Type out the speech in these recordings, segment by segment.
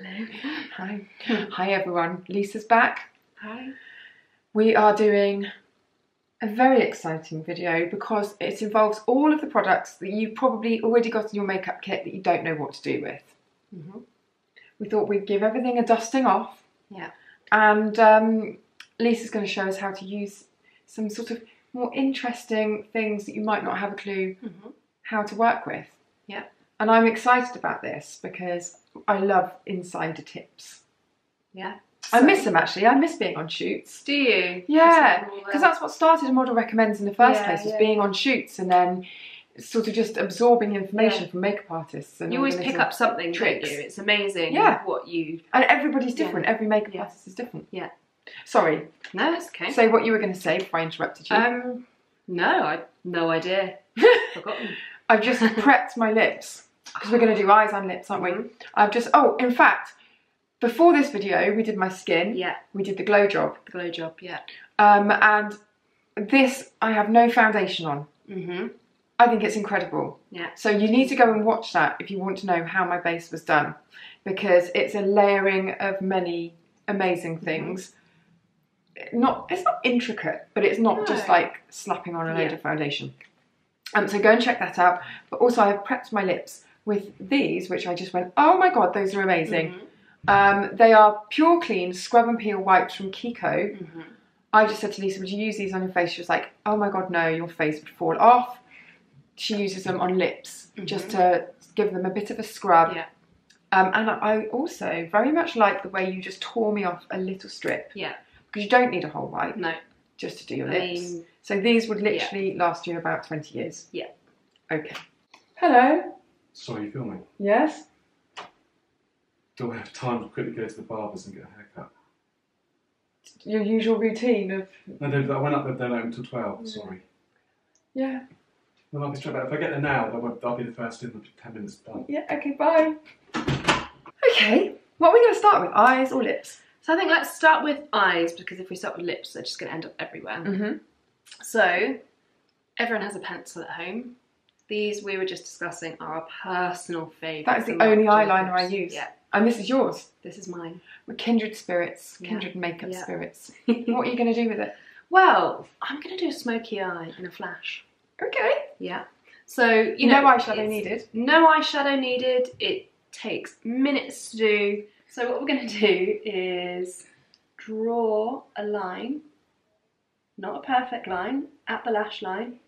Hello. Hi. Hi everyone, Lisa's back. Hi. We are doing a very exciting video because it involves all of the products that you've probably already got in your makeup kit that you don't know what to do with. We thought we'd give everything a dusting off. Yeah. And Lisa's going to show us how to use some sort of more interesting things that you might not have a clue how to work with. Yeah. And I'm excited about this because I love insider tips. Yeah. I miss them actually. I miss being on shoots. Do you? Yeah, because that's what started a model recommends in the first place, was being yeah. on shoots and then sort of just absorbing information from makeup artists. And you always pick up something, tricks. don't you? It's amazing what you... And everybody's different. Every makeup artist is different. Yeah. Sorry. No, it's okay. Say what you were going to say before I interrupted you. No, I no idea. Forgotten. I've just prepped my lips because we're going to do eyes and lips, aren't we? I've just... Oh, in fact... Before this video, we did my skin. Yeah. We did the glow job. The glow job, yeah. And this, I have no foundation on. I think it's incredible. Yeah. So you need to go and watch that if you want to know how my base was done, because it's a layering of many amazing things. It's not intricate, but it's not just like slapping on a load of foundation. So go and check that out. But also I've prepped my lips with these, which I just went, oh my God, those are amazing. They are Pure Clean Scrub and Peel Wipes from Kiko. I just said to Lisa, would you use these on your face? She was like, oh my God, no, your face would fall off. She uses them on lips just to give them a bit of a scrub. Yeah. And I also very much like the way you just tore me off a little strip. Yeah. Because you don't need a whole wipe. No. Just to do your lips. So these would literally last you about 20 years. Yeah. Okay. Hello. Sorry, you filming? Yes. Do I have time to quickly go to the barber's and get a haircut? Your usual routine of... No, I went up there, they're open until 12, sorry. Yeah. Well, I'll be straight back. If I get there now, I'll be the first in the 10 minutes done. Yeah, okay, bye. Okay, what are we going to start with, eyes or lips? So I think let's start with eyes, because if we start with lips, they're just going to end up everywhere. So, everyone has a pencil at home. These we were just discussing are our personal favourites. That is the only eyeliner I use. Yeah. And this is yours. This is mine. We're kindred spirits, kindred makeup spirits. What are you going to do with it? Well, I'm going to do a smoky eye in a flash. Okay. Yeah. So, you know... No eyeshadow needed. No eyeshadow needed. It takes minutes to do. So what we're going to do is draw a line, not a perfect line, at the lash line,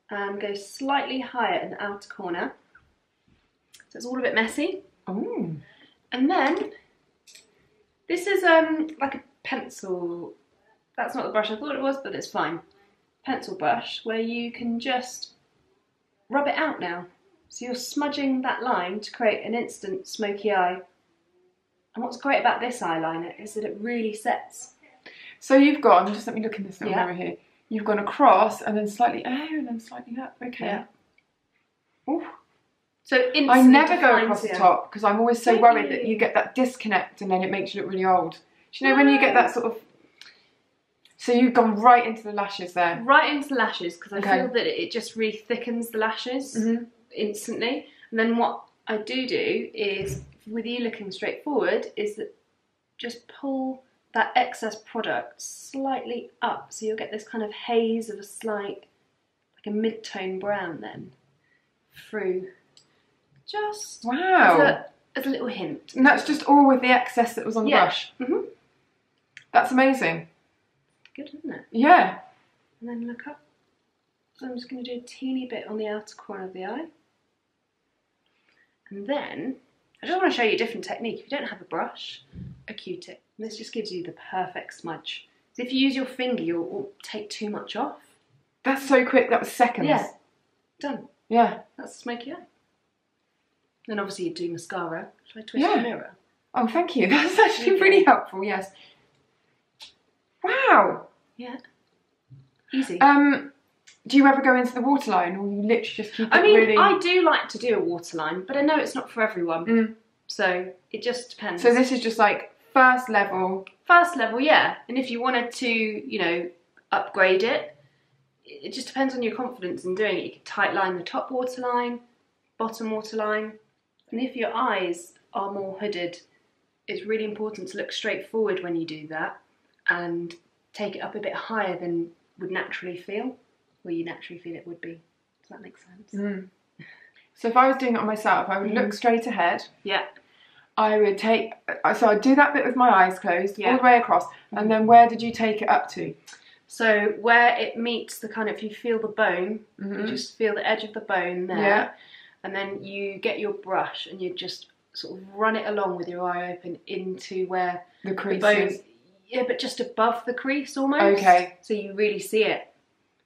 and go slightly higher in the outer corner. So it's all a bit messy. Oh. And then, this is like a pencil, that's not the brush I thought it was, but it's fine. Pencil brush, where you can just rub it out now. So you're smudging that line to create an instant smoky eye. And what's great about this eyeliner is that it really sets. So you've gone, just let me look in this little mirror here. You've gone across and then slightly and then slightly up. Okay. Yeah. Ooh. So I never go across the top because I'm always so worried that you get that disconnect and then it makes you look really old. Do you know when you get that sort of... So you've gone right into the lashes there. Right into the lashes because I feel that it just really thickens the lashes instantly. And then what I do is, with you looking straight forward, is that just pull that excess product slightly up so you'll get this kind of haze of a slight, like a mid-tone brown then, through. Just as a little hint. And that's just all with the excess that was on the brush? That's amazing. Good, isn't it? Yeah. And then look up. So I'm just going to do a teeny bit on the outer corner of the eye. And then, I just want to show you a different technique. If you don't have a brush, a Q-tip. This just gives you the perfect smudge. So if you use your finger, you'll take too much off. That's so quick, that was seconds. Yeah. Done. Yeah. That's a smoky eye. Then obviously you do mascara. Shall I twist the mirror? Oh, thank you. That's actually really helpful, yes. Wow. Yeah. Easy. Do you ever go into the waterline or you literally just keep it really... I do like to do a waterline, but I know it's not for everyone. So it just depends. So this is just like first level? First level, yeah. And if you wanted to, you know, upgrade it, it just depends on your confidence in doing it. You could tight line the top waterline, bottom waterline. And if your eyes are more hooded, it's really important to look straight forward when you do that and take it up a bit higher than would naturally feel, where you naturally feel it would be. Does that make sense? So if I was doing it on myself, I would look straight ahead. Yeah. I would so I'd do that bit with my eyes closed, all the way across, and then where did you take it up to? So where it meets the kind of, you feel the bone, you just feel the edge of the bone there, and then you get your brush and you just sort of run it along with your eye open into where The crease bone, is. yeah, but just above the crease almost. Okay. So you really see it.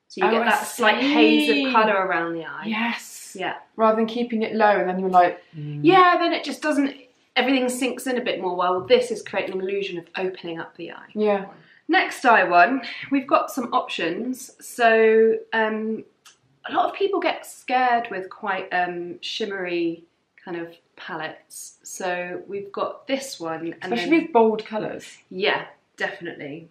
So you Oh, get I that slight haze see. of colour around the eye. Yes. Yeah. Rather than keeping it low and then you're like... Yeah, then it just doesn't, everything sinks in a bit more. Well, this is creating an illusion of opening up the eye. Yeah. Next eye one, we've got some options. So a lot of people get scared with quite shimmery kind of palettes. So we've got this one. And Especially with bold colours. Yeah, definitely.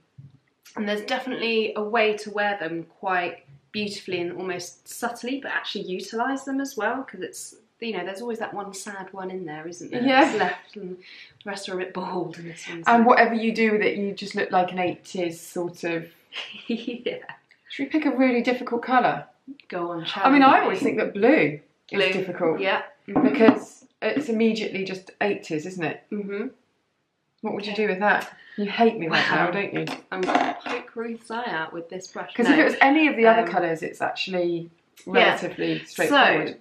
And there's definitely a way to wear them quite beautifully and almost subtly, but actually utilise them as well, because it's, you know, there's always that one sad one in there, isn't there? Yeah. That's left, and the rest are a bit bold. And this one's And whatever you do with it, you just look like an 80s sort of... yeah. Should we pick a really difficult colour? Go on, I mean, I always think that blue Blue. is difficult. Yeah. Because it's immediately just 80s, isn't it? Mm-hmm. What would you do with that? You hate me right now, don't you? I'm going to poke Ruth's eye out with this brush. Because if it was any of the other colours, it's actually relatively straightforward. So,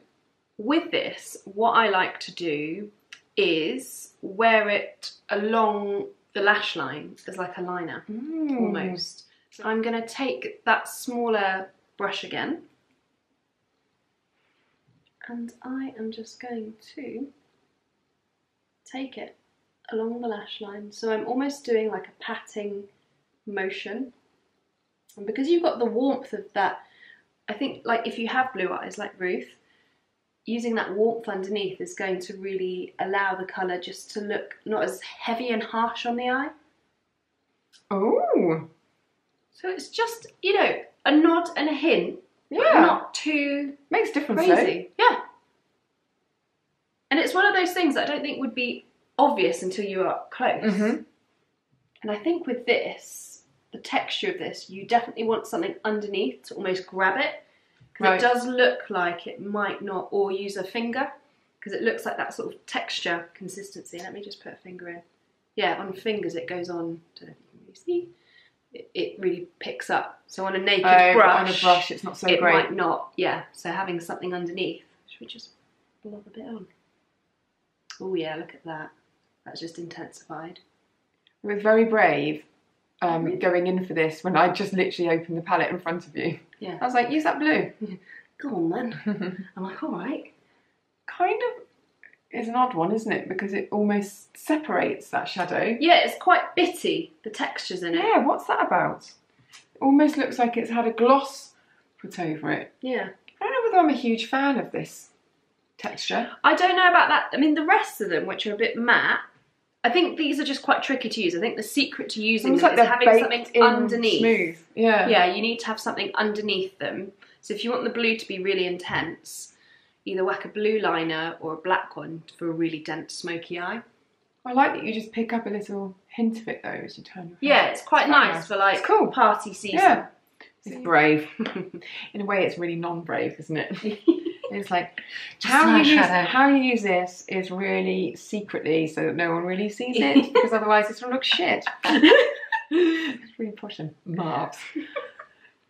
with this, what I like to do is wear it along the lash line as like a liner, almost. So I'm going to take that smaller brush again, and I am just going to take it along the lash line. So I'm almost doing like a patting motion. And because you've got the warmth of that, I think like if you have blue eyes like Ruth, using that warmth underneath is going to really allow the colour just to look not as heavy and harsh on the eye. Oh. So it's just, you know, a nod and a hint, but not too Makes difference crazy. Yeah. And it's one of those things that I don't think would be obvious until you are up close. And I think with this, the texture of this, you definitely want something underneath to almost grab it, because it does look like it might not, or use a finger, because it looks like that sort of texture consistency. Let me just put a finger in. Yeah, on fingers it goes on, don't know if you can really see, it really picks up. So on a naked brush, it's not so it great. might not, yeah. So having something underneath, should we just blob a bit on? Oh yeah, look at that. That's just intensified. I was very brave going in for this when I just literally opened the palette in front of you. Yeah. I was like, use that blue. Go on then. I'm like, all right. Kind of is an odd one, isn't it? Because it almost separates that shadow. Yeah, it's quite bitty, the textures in it. Yeah, what's that about? It almost looks like it's had a gloss put over it. Yeah. I don't know whether I'm a huge fan of this texture. I don't know about that. I mean, the rest of them, which are a bit matte, I think these are just quite tricky to use. I think the secret to using them is having something underneath. Smooth. Yeah. Yeah, you need to have something underneath them. So if you want the blue to be really intense, either whack a blue liner or a black one for a really dense smoky eye. I like that you just pick up a little hint of it though as you turn your face. Yeah, it's quite nice for like cool. party season. Yeah. It's brave. In a way it's really non-brave, isn't it? It's like, how you use this is really secretly so that no one really sees it, because otherwise this will look shit. It's really posh and marvs.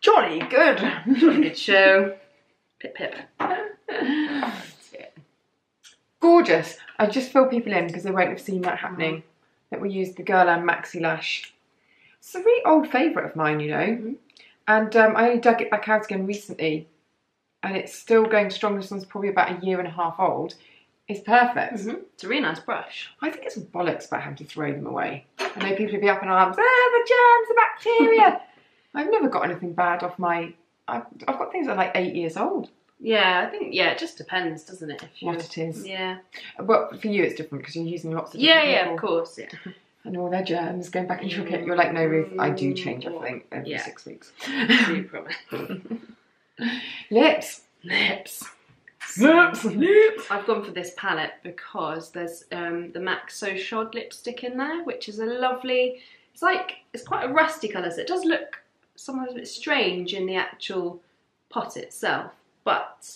Jolly good. Jolly good show. Pip pip. Gorgeous. I just fill people in because they won't have seen that happening. That we used the Guerlain Maxi Lash. It's a really old favourite of mine, you know. And I only dug it back out again recently. And it's still going strong. This one's probably about 1.5 years old. It's perfect. It's a really nice brush. I think it's bollocks about having to throw them away. I know people will be up in arms, the germs, the bacteria. I've never got anything bad off my... I've got things that are like 8 years old. Yeah, I think, yeah, it just depends, doesn't it? What it is. Yeah. But for you it's different because you're using lots of different Yeah, people. of course, yeah. And all their germs going back into your kit. You're like, no, Ruth, I do change everything every 6 weeks. You promise. Lips. Lips. I've gone for this palette because there's the MAC So Shod lipstick in there, which is a lovely, it's quite a rusty colour, so it does look sometimes a bit strange in the actual pot itself, but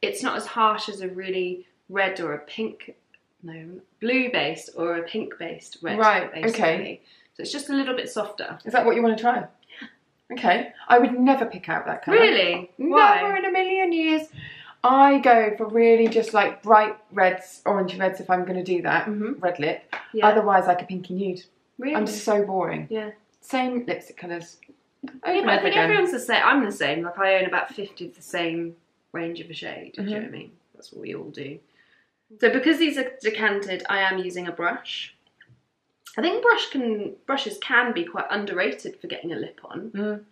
it's not as harsh as a really red or a pink, no, blue based or a pink based red. Right, basically. okay. So it's just a little bit softer. Is that what you want to try? Yeah. Okay. I would never pick out that colour. Really? Why? Never in a million years. I go for really just like bright reds, orangey reds if I'm going to do that. Red lip. Yeah. Otherwise like a pinky nude. Really? I'm so boring. Yeah. Same lipstick colours. Yeah, but I think everyone's the same. I'm the same. Like I own about 50 of the same range of a shade. Do you know what I mean? That's what we all do. So because these are decanted, I am using a brush. I think brushes can be quite underrated for getting a lip on.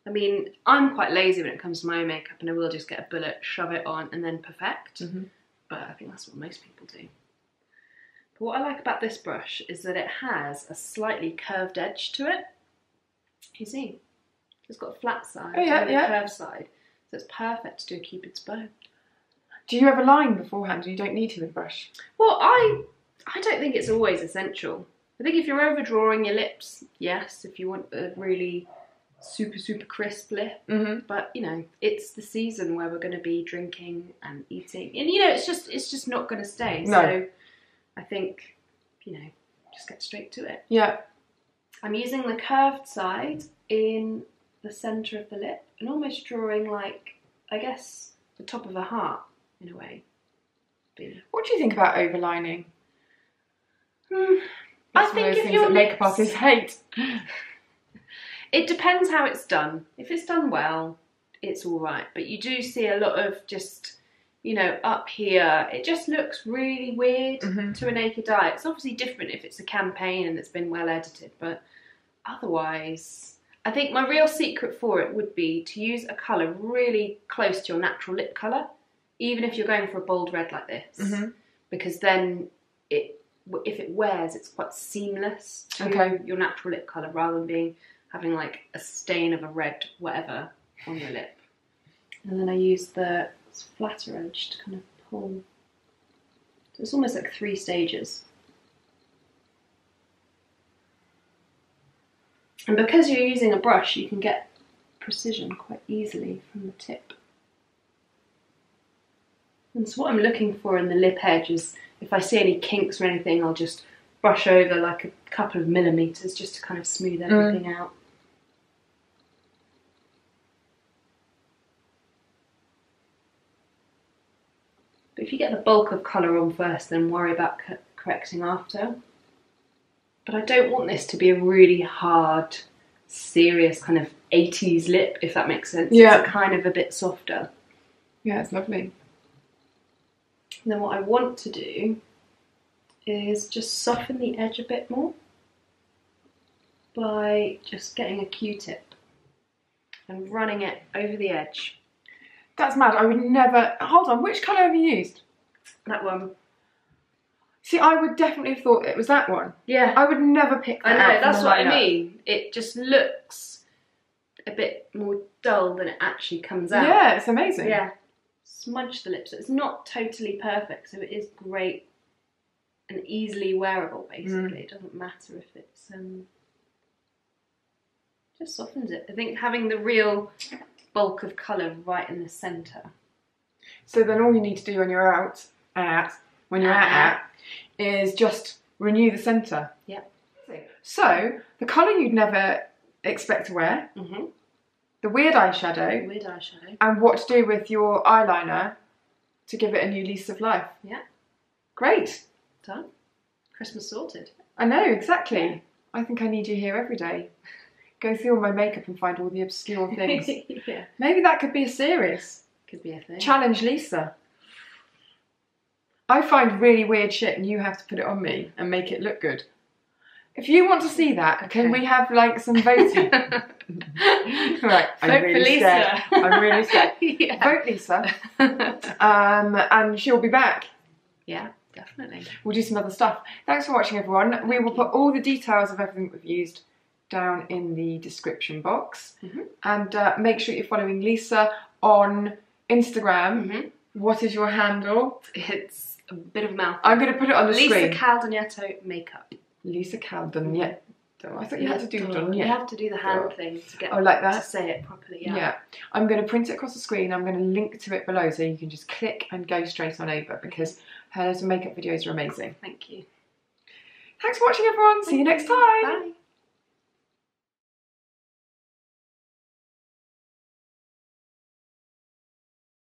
I mean, I'm quite lazy when it comes to my own makeup, and I will just get a bullet, shove it on, and then perfect. But I think that's what most people do. But what I like about this brush is that it has a slightly curved edge to it. You see? It's got a flat side and a curved side. So it's perfect to do a Cupid's bow. Do you have a line beforehand? You don't need to with a brush? Well, I don't think it's always essential. I think if you're overdrawing your lips, yes, if you want a really super, super crisp lip. But, you know, it's the season where we're going to be drinking and eating. And, you know, it's just not going to stay. No. So I think, you know, just get straight to it. Yeah. I'm using the curved side in the centre of the lip and almost drawing like, I guess, the top of a heart in a way. What do you think about overlining? I think if your makeup artists hate. It depends how it's done. If it's done well, it's all right. But you do see a lot of just, you know, up here. It just looks really weird to a naked eye. It's obviously different if it's a campaign and it's been well edited, but otherwise, I think my real secret for it would be to use a colour really close to your natural lip colour, even if you're going for a bold red like this, because then if it wears, it's quite seamless to your natural lip colour rather than having like a stain of a red whatever on your lip. And then I use the flatter edge to kind of pull. So it's almost like 3 stages. And because you're using a brush, you can get precision quite easily from the tip. And so what I'm looking for in the lip edge is, if I see any kinks or anything, I'll just brush over like a couple of millimetres just to kind of smooth everything out. But if you get the bulk of colour on first, then worry about correcting after. But I don't want this to be a really hard, serious kind of 80s lip, if that makes sense. Yeah. It's kind of a bit softer. Yeah, it's lovely. And then what I want to do is just soften the edge a bit more by just getting a Q-tip and running it over the edge. That's mad. I would never... Hold on, which colour have you used? That one. See, I would definitely have thought it was that one. Yeah. I would never pick that I know, out that's from the what I lineup. mean. It just looks a bit more dull than it actually comes out. Yeah, it's amazing. Yeah. Smudge the lips. So it's not totally perfect, so it is great and easily wearable, basically. It doesn't matter if it's... just softens it. I think having the real bulk of colour right in the centre. So then all you need to do when you're out is just renew the centre. Yeah. So the colour you'd never expect to wear, the weird eyeshadow, and what to do with your eyeliner to give it a new lease of life. Yeah. Great. Done. Christmas sorted. I know, exactly. Yeah. I think I need you here every day. Go through all my makeup and find all the obscure things. Yeah. Maybe that could be a series. Could be a thing. Challenge Lisa. I find really weird shit and you have to put it on me and make it look good. If you want to see that, can we have like some voting? Right, I'm really scared. I'm really scared. Yeah. Vote Lisa. And she'll be back. Yeah, definitely. We'll do some other stuff. Thanks for watching, everyone. We will put all the details of everything we've used down in the description box. And make sure you're following Lisa on Instagram What is your handle? It's a bit of a mouth. I'm going to put it on the screen. Lisa Caldognetto makeup. Lisa Caldognetto. I thought you had to do Dognetto. You have to do the hand thing to get like that? to say it properly. Yeah. Yeah. I'm going to print it across the screen. I'm going to link to it below so you can just click and go straight on over because her makeup videos are amazing. Thank you. Thanks for watching, everyone. See you next time. Bye.